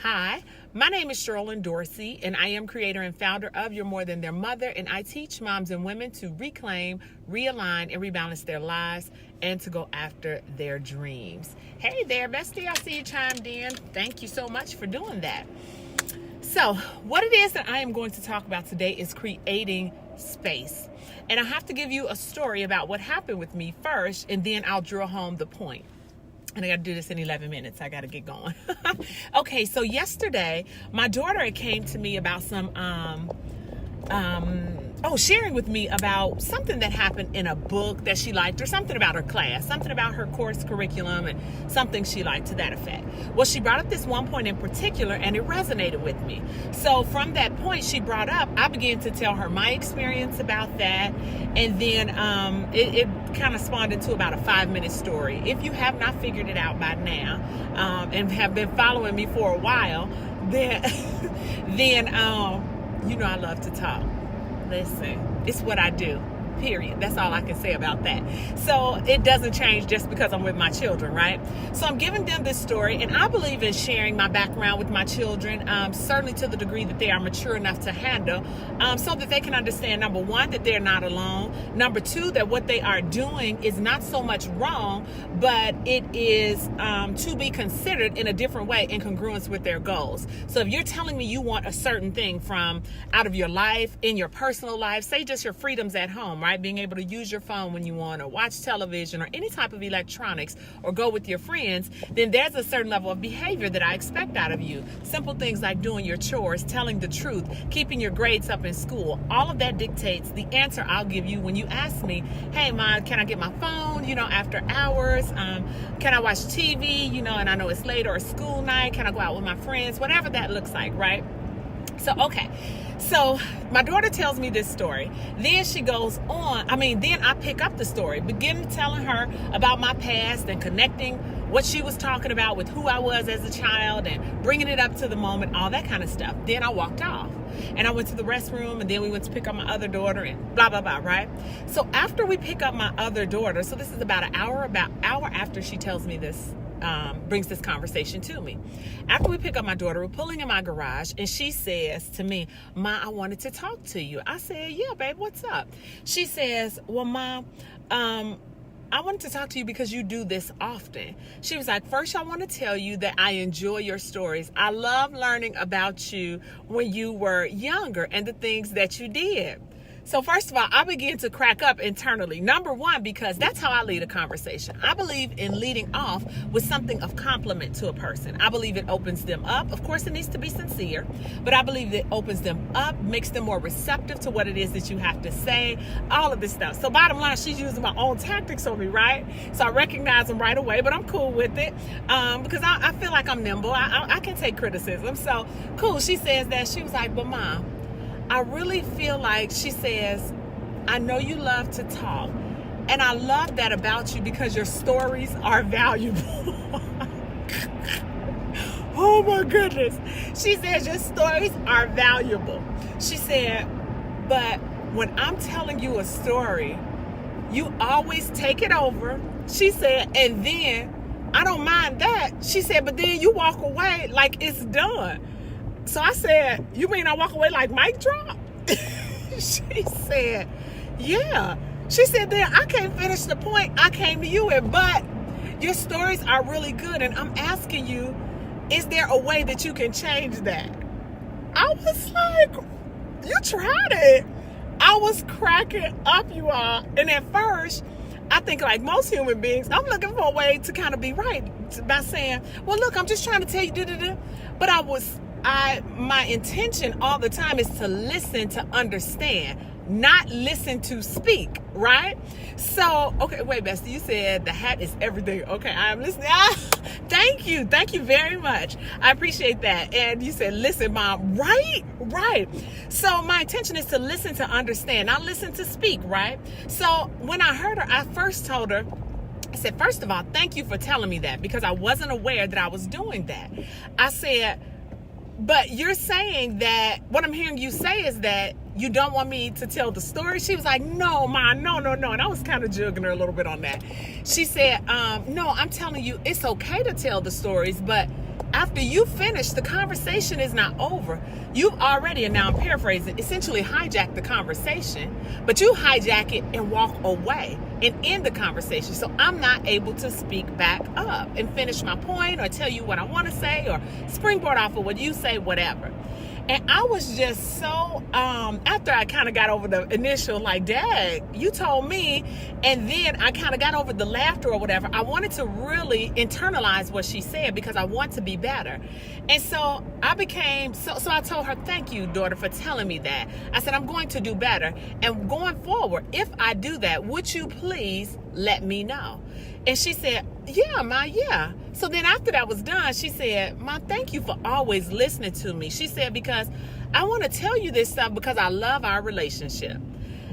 Hi, my name is Sherilyn Dorsey, and I am creator and founder of You're More Than Their Mother, and I teach moms and women to reclaim, realign, and rebalance their lives and to go after their dreams. Hey there, bestie. I see you chimed in. Thank you so much for doing that. So, what it is that I am going to talk about today is creating space. And I have to give you a story about what happened with me first, and then I'll drill home the point. And I got to do this in 11 minutes. I got to get going. Okay, so yesterday, my daughter came to me about sharing with me about something that happened in a book that she liked, or something about her class, something about her course curriculum, and something she liked to that effect. Well, she brought up this one point in particular, and it resonated with me. So from that point she brought up, I began to tell her my experience about that, and then it kind of spawned into about a 5-minute story. If you have not figured it out by now, and have been following me for a while, then you know I love to talk. Listen, it's what I do, period. That's all I can say about that. So it doesn't change just because I'm with my children, right? So I'm giving them this story, and I believe in sharing my background with my children, certainly to the degree that they are mature enough to handle, so that they can understand, number one, that they're not alone. Number two, that what they are doing is not so much wrong, but it is to be considered in a different way in congruence with their goals. So if you're telling me you want a certain thing from out of your life, in your personal life, say just your freedoms at home, right? Being able to use your phone when you want, or watch television, or any type of electronics, or go with your friends, then there's a certain level of behavior that I expect out of you. Simple things like doing your chores, telling the truth, keeping your grades up in school. All of that dictates the answer I'll give you when you ask me, hey, Mom, can I get my phone, after hours? Can I watch TV, and I know it's late, or a school night? Can I go out with my friends? Whatever that looks like, right? So, okay. So my daughter tells me this story. Then she goes on. Then I pick up the story, begin telling her about my past and connecting what she was talking about with who I was as a child and bringing it up to the moment, all that kind of stuff. Then I walked off and I went to the restroom, and then we went to pick up my other daughter and blah, blah, blah, right? So after we pick up my other daughter, so this is about an hour after she tells me this, brings this conversation to me. After we pick up my daughter, we're pulling in my garage, and she says to me, Ma, I wanted to talk to you. I said, yeah, babe, what's up? She says, well, Mom, I wanted to talk to you because you do this often. She was like, first, I want to tell you that I enjoy your stories. I love learning about you when you were younger and the things that you did. So first of all, I began to crack up internally. Number one, because that's how I lead a conversation. I believe in leading off with something of compliment to a person. I believe it opens them up. Of course, it needs to be sincere, but I believe it opens them up, makes them more receptive to what it is that you have to say, all of this stuff. So bottom line, she's using my own tactics on me, right? So I recognize them right away, but I'm cool with it because I feel like I'm nimble. I can take criticism. So cool. She says that. She was like, but Mom, I really feel like, she says, I know you love to talk, and I love that about you because your stories are valuable. Oh my goodness. She says your stories are valuable. She said, but when I'm telling you a story, you always take it over. She said, and then I don't mind that. She said, but then you walk away like it's done. So I said, you mean I walk away like mic drop? She said, yeah. She said, then I can't finish the point I came to you with, but your stories are really good, and I'm asking you, is there a way that you can change that? I was like, you tried it. I was cracking up, you all. And at first, I think like most human beings, I'm looking for a way to kind of be right by saying, well, look, I'm just trying to tell you, but my intention all the time is to listen to understand, not listen to speak, right? So, okay, wait, Bestie, you said the hat is everything. Okay, I'm listening. Thank you very much. I appreciate that. And you said, listen, Mom, right. So my intention is to listen to understand, not listen to speak, right? So when I heard her, I first told her, I said, first of all, thank you for telling me that, because I wasn't aware that I was doing that. I said, but you're saying that, what I'm hearing you say is that you don't want me to tell the story? She was like, no, Ma, no. And I was kind of jugging her a little bit on that. She said, no, I'm telling you, it's okay to tell the stories, but after you finish, the conversation is not over. You've already, and now I'm paraphrasing, essentially hijacked the conversation, but you hijack it and walk away and end the conversation. So I'm not able to speak back up and finish my point or tell you what I want to say or springboard off of what you say, whatever. And I was just so, after I kind of got over the initial, like, Dad, you told me, and then I kind of got over the laughter or whatever, I wanted to really internalize what she said because I want to be better. And so I became, so I told her, thank you, daughter, for telling me that. I said, I'm going to do better. And going forward, if I do that, would you please let me know? And she said, yeah, Ma, yeah. So then after that was done, she said, Ma, thank you for always listening to me. She said, because I want to tell you this stuff because I love our relationship.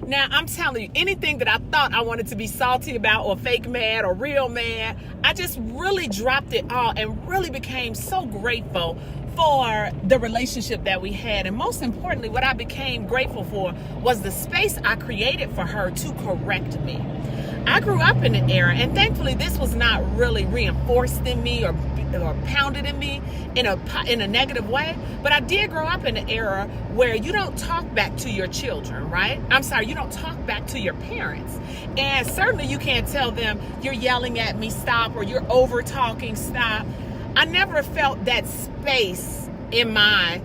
Now, I'm telling you, anything that I thought I wanted to be salty about or fake mad or real mad, I just really dropped it all and really became so grateful for the relationship that we had. And most importantly, what I became grateful for was the space I created for her to correct me. I grew up in an era, and thankfully this was not really reinforced in me or pounded in me in a negative way, but I did grow up in an era where you don't talk back to your children, right? I'm sorry, you don't talk back to your parents. And certainly you can't tell them, you're yelling at me, stop, or you're over talking, stop. I never felt that space in my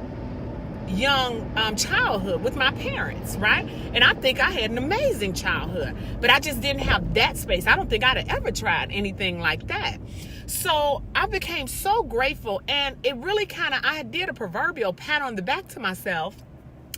young childhood with my parents, right? And I think I had an amazing childhood, but I just didn't have that space. I don't think I'd have ever tried anything like that. So I became so grateful, and it really I did a proverbial pat on the back to myself,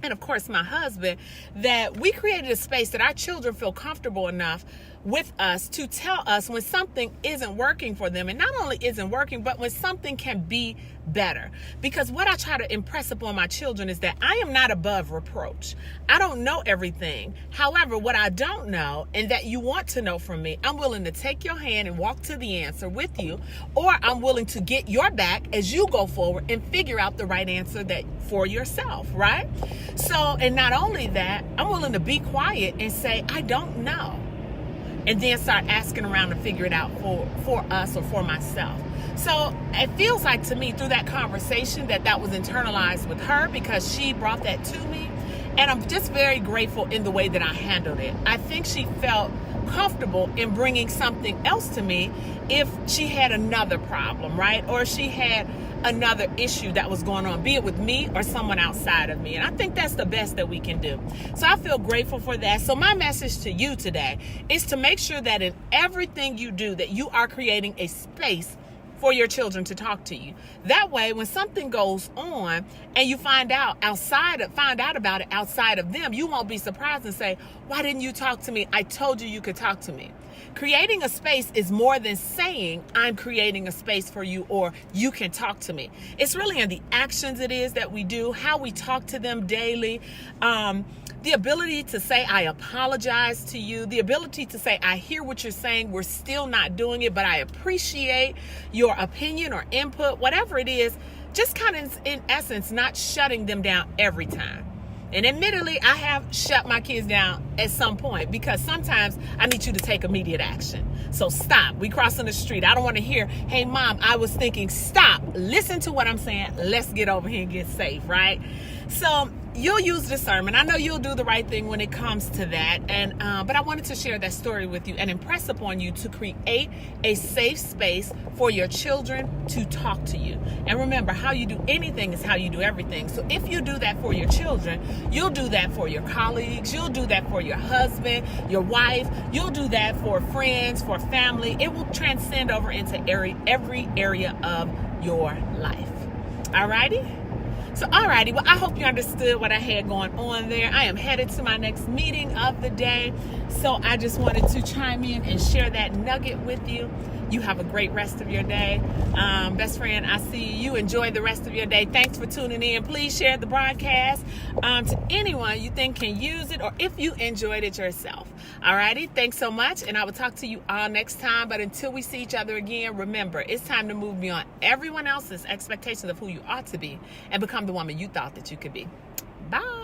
and of course my husband, that we created a space that our children feel comfortable enough with us to tell us when something isn't working for them. And not only isn't working, but when something can be better. Because what I try to impress upon my children is that I am not above reproach. I don't know everything. However, what I don't know and that you want to know from me, I'm willing to take your hand and walk to the answer with you, or I'm willing to get your back as you go forward and figure out the right answer that for yourself, right? So, and not only that, I'm willing to be quiet and say, I don't know. And then start asking around to figure it out for us or for myself. So it feels like to me through that conversation that was internalized with her because she brought that to me. And I'm just very grateful in the way that I handled it. I think she felt comfortable in bringing something else to me if she had another problem, right? Or she had another issue that was going on, be it with me or someone outside of me. And I think that's the best that we can do. So I feel grateful for that. So my message to you today is to make sure that in everything you do, that you are creating a space for your children to talk to you. That way, when something goes on and you find out about it outside of them, you won't be surprised and say, why didn't you talk to me? I told you you could talk to me. Creating a space is more than saying, I'm creating a space for you or you can talk to me. It's really in the actions it is that we do, how we talk to them daily, the ability to say, I apologize to you, the ability to say, I hear what you're saying, we're still not doing it, but I appreciate your opinion or input, whatever it is, just kind of in essence, not shutting them down every time. And admittedly, I have shut my kids down at some point because sometimes I need you to take immediate action. So stop. We crossing the street. I don't want to hear, hey, Mom, I was thinking, stop. Listen to what I'm saying. Let's get over here and get safe, right? So you'll use discernment. I know you'll do the right thing when it comes to that. And but I wanted to share that story with you and impress upon you to create a safe space for your children to talk to you. And remember, how you do anything is how you do everything. So if you do that for your children, you'll do that for your colleagues. You'll do that for your husband, your wife. You'll do that for friends, for family. It will transcend over into every area of your life. Alrighty? So, alrighty, well, I hope you understood what I had going on there. I am headed to my next meeting of the day. So I just wanted to chime in and share that nugget with you. You have a great rest of your day. Best friend, I see you. Enjoy the rest of your day. Thanks for tuning in. Please share the broadcast to anyone you think can use it or if you enjoyed it yourself. Alrighty, thanks so much. And I will talk to you all next time. But until we see each other again, remember, it's time to move beyond everyone else's expectations of who you ought to be and become the woman you thought that you could be. Bye.